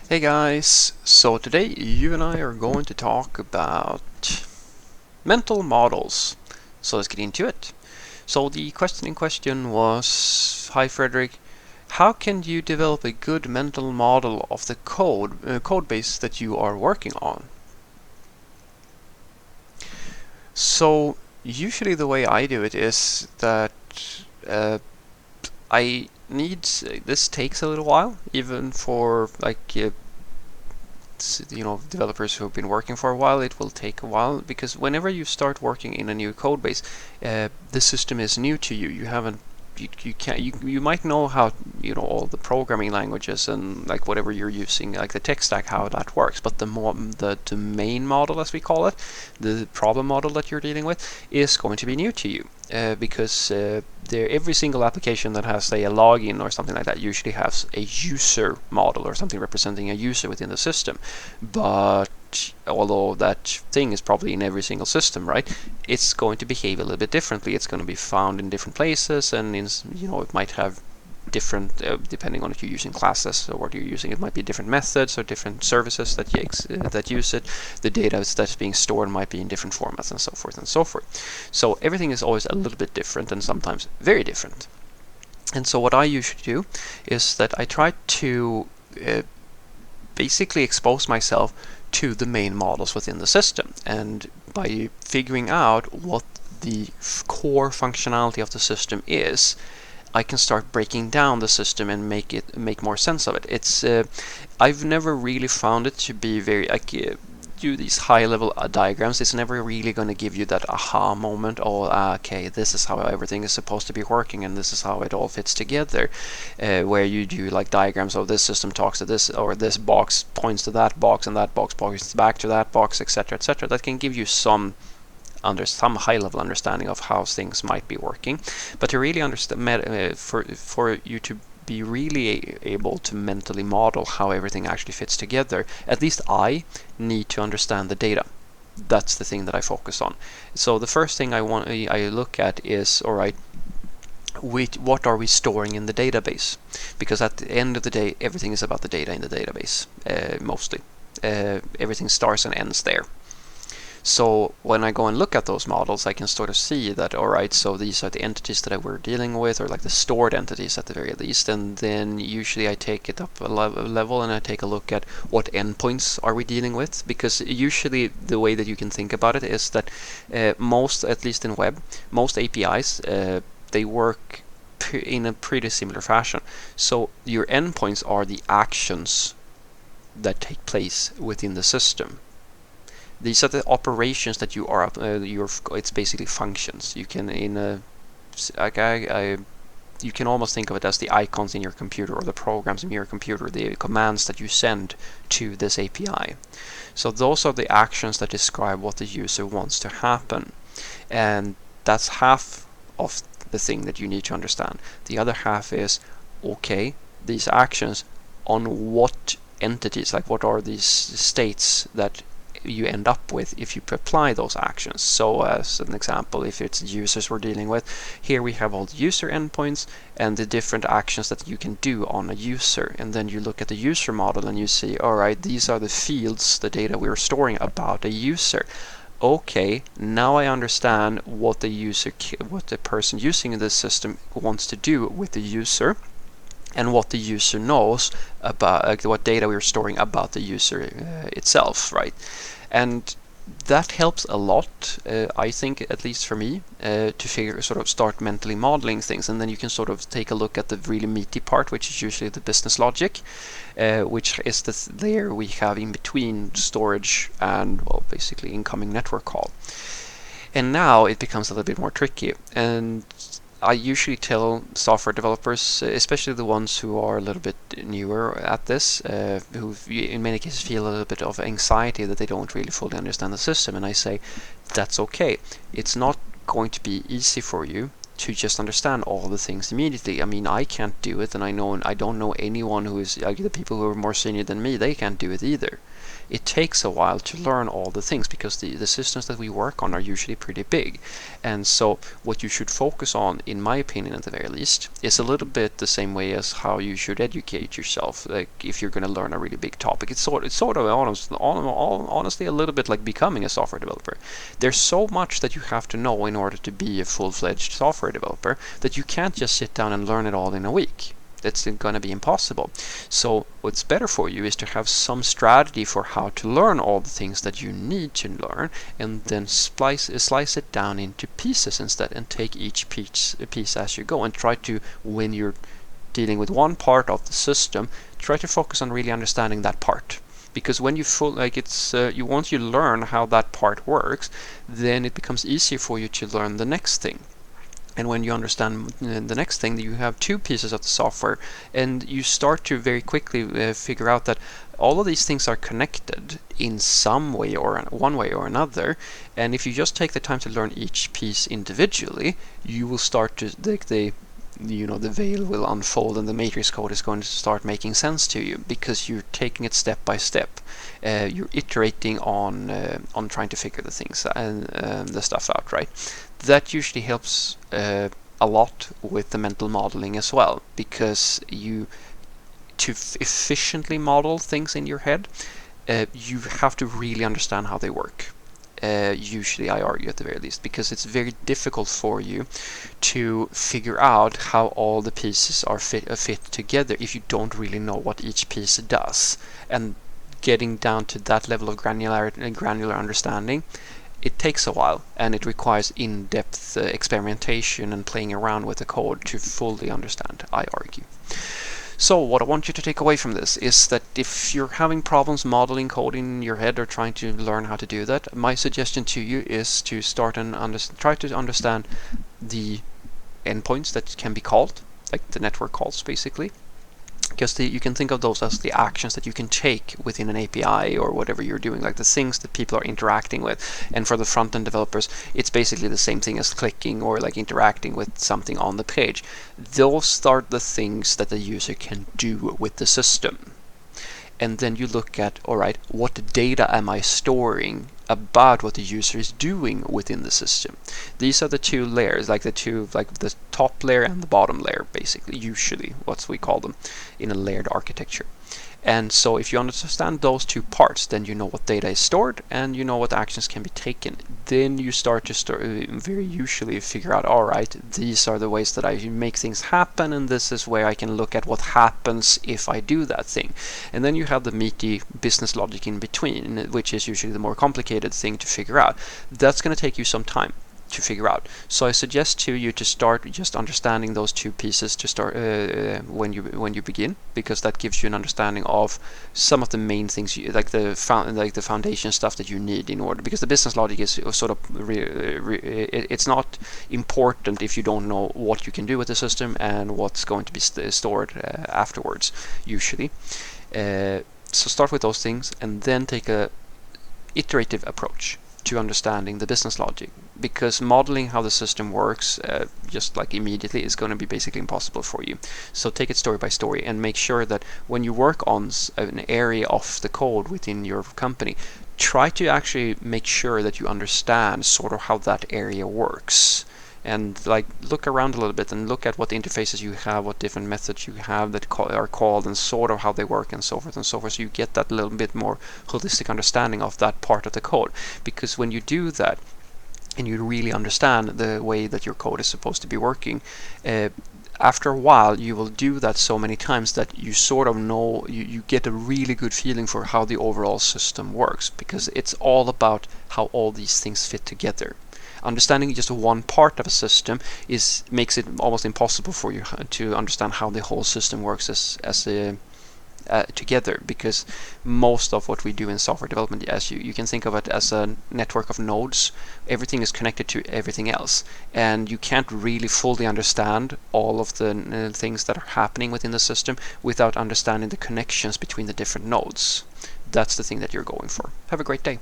Hey guys, so today you and I are going to talk about mental models. So let's get into it. So the question in question was, hi Frederick, how can you develop a good mental model of the code base that you are working on? So usually the way I do it is that uh, I need this takes a little while, even for developers who have been working for a while. It will take a while because whenever you start working in a new code base, the system is new to you. You haven't you might know how all the programming languages and like whatever you're using, like the tech stack, how that works, but the domain model, as we call it, the problem model that you're dealing with, is going to be new to you, because every single application that has, say, a login or something like that usually has a user model or something representing a user within the system. But although that thing is probably in every single system, right, it's going to behave a little bit differently. It's going to be found in different places, and it might have different, depending on if you're using classes or what you're using. It might be different methods or different services that use it. The data that's being stored might be in different formats, and so forth and so forth. So everything is always a little bit different, and sometimes very different. And so what I usually do is that I try to basically expose myself to the main models within the system, and by figuring out what the core functionality of the system is, I can start breaking down the system and make more sense of it. I've never really found it to be very do these high-level diagrams. It's never really going to give you that aha moment. Oh, okay, this is how everything is supposed to be working, and this is how it all fits together. Where you do like diagrams of this system talks to this, or this box points to that box, and that box points back to that box, etc., etc. That can give you some high-level understanding of how things might be working. But to really understand, for you to be really able to mentally model how everything actually fits together, at least I need to understand the data. That's the thing that I focus on. So the first thing I look at is, all right, what are we storing in the database? Because at the end of the day, everything is about the data in the database, mostly. Everything starts and ends there. So when I go and look at those models, I can sort of see that, all right, so these are the entities that we're dealing with, or like the stored entities at the very least. And then usually I take it up a level and I take a look at what endpoints are we dealing with, because usually the way that you can think about it is that most, at least in web, most APIs, they work in a pretty similar fashion. So your endpoints are the actions that take place within the system. These are the operations that you are it's basically functions. You can you can almost think of it as the icons in your computer, or the programs in your computer, the commands that you send to this API. So those are the actions that describe what the user wants to happen, and that's half of the thing that you need to understand. The other half is, okay, these actions on what entities, like what are these states that you end up with if you apply those actions. So as an example, if it's users we're dealing with, here we have all the user endpoints and the different actions that you can do on a user. And then you look at the user model and you see, all right, these are the fields, the data we're storing about a user. Okay, now I understand what the person using this system wants to do with the user, and what the user knows about what data we're storing about the user itself, right? And that helps a lot, I think, at least for me, to sort of start mentally modeling things. And then you can sort of take a look at the really meaty part, which is usually the business logic, which is the layer we have in between storage and, well, basically incoming network call. And now it becomes a little bit more tricky. And I usually tell software developers, especially the ones who are a little bit newer at this, who in many cases feel a little bit of anxiety that they don't really fully understand the system, and I say, that's okay. It's not going to be easy for you. to just understand all the things immediately. I mean, I can't do it, and I don't know anyone who is like the people who are more senior than me. They can't do it either. It takes a while to learn all the things because the systems that we work on are usually pretty big. And so what you should focus on, in my opinion at the very least, is a little bit the same way as how you should educate yourself. Like if you're going to learn a really big topic, it's sort of honestly a little bit like becoming a software developer. There's so much that you have to know in order to be a full-fledged software developer that you can't just sit down and learn it all in a week. That's going to be impossible. So what's better for you is to have some strategy for how to learn all the things that you need to learn, and then slice it down into pieces instead, and take each piece as you go, and try to, when you're dealing with one part of the system, try to focus on really understanding that part. Because when you once you learn how that part works, then it becomes easier for you to learn the next thing. And when you understand the next thing, you have two pieces of the software, and you start to very quickly figure out that all of these things are connected in some way or one way or another. And if you just take the time to learn each piece individually, you will start to the veil will unfold, and the matrix code is going to start making sense to you because you're taking it step by step. You're iterating on trying to figure the things and the stuff out, right? That usually helps a lot with the mental modeling as well, because to efficiently model things in your head, you have to really understand how they work. Usually, I argue at the very least, because it's very difficult for you to figure out how all the pieces are fit together if you don't really know what each piece does. And getting down to that level of granular understanding, it takes a while, and it requires in-depth experimentation and playing around with the code to fully understand, I argue. So what I want you to take away from this is that if you're having problems modeling code in your head or trying to learn how to do that, my suggestion to you is to start and try to understand the endpoints that can be called, like the network calls basically. Because you can think of those as the actions that you can take within an API or whatever you're doing, like the things that people are interacting with. And for the front-end developers, it's basically the same thing as clicking or like interacting with something on the page. Those are the things that the user can do with the system. And then you look at, all right, what data am I storing about what the user is doing within the system? These are the two layers, like the top layer and the bottom layer, basically, usually what we call them in a layered architecture. And so if you understand those two parts, then you know what data is stored and you know what actions can be taken. Then you start to very usually figure out, all right, these are the ways that I make things happen, and this is where I can look at what happens if I do that thing. And then you have the meaty business logic in between, which is usually the more complicated thing to figure out. That's going to take you some time to figure out. So I suggest to you to start just understanding those two pieces to start when you begin, because that gives you an understanding of some of the main things, like the foundation stuff that you need in order. Because the business logic is sort of it's not important if you don't know what you can do with the system and what's going to be stored afterwards. Usually, so start with those things and then take a iterative approach to understanding the business logic, because modeling how the system works just like immediately is going to be basically impossible for you. So take it story by story and make sure that when you work on an area of the code within your company, try to actually make sure that you understand sort of how that area works. And like look around a little bit and look at what interfaces you have, what different methods you have that are called, and sort of how they work, and so forth and so forth. So you get that little bit more holistic understanding of that part of the code. Because when you do that and you really understand the way that your code is supposed to be working, after a while you will do that so many times that you sort of know, you get a really good feeling for how the overall system works, because it's all about how all these things fit together. Understanding just one part of a system makes it almost impossible for you to understand how the whole system works together, because most of what we do in software development, as you can think of it as a network of nodes. Everything is connected to everything else, and you can't really fully understand all of the things that are happening within the system without understanding the connections between the different nodes. That's the thing that you're going for. Have a great day.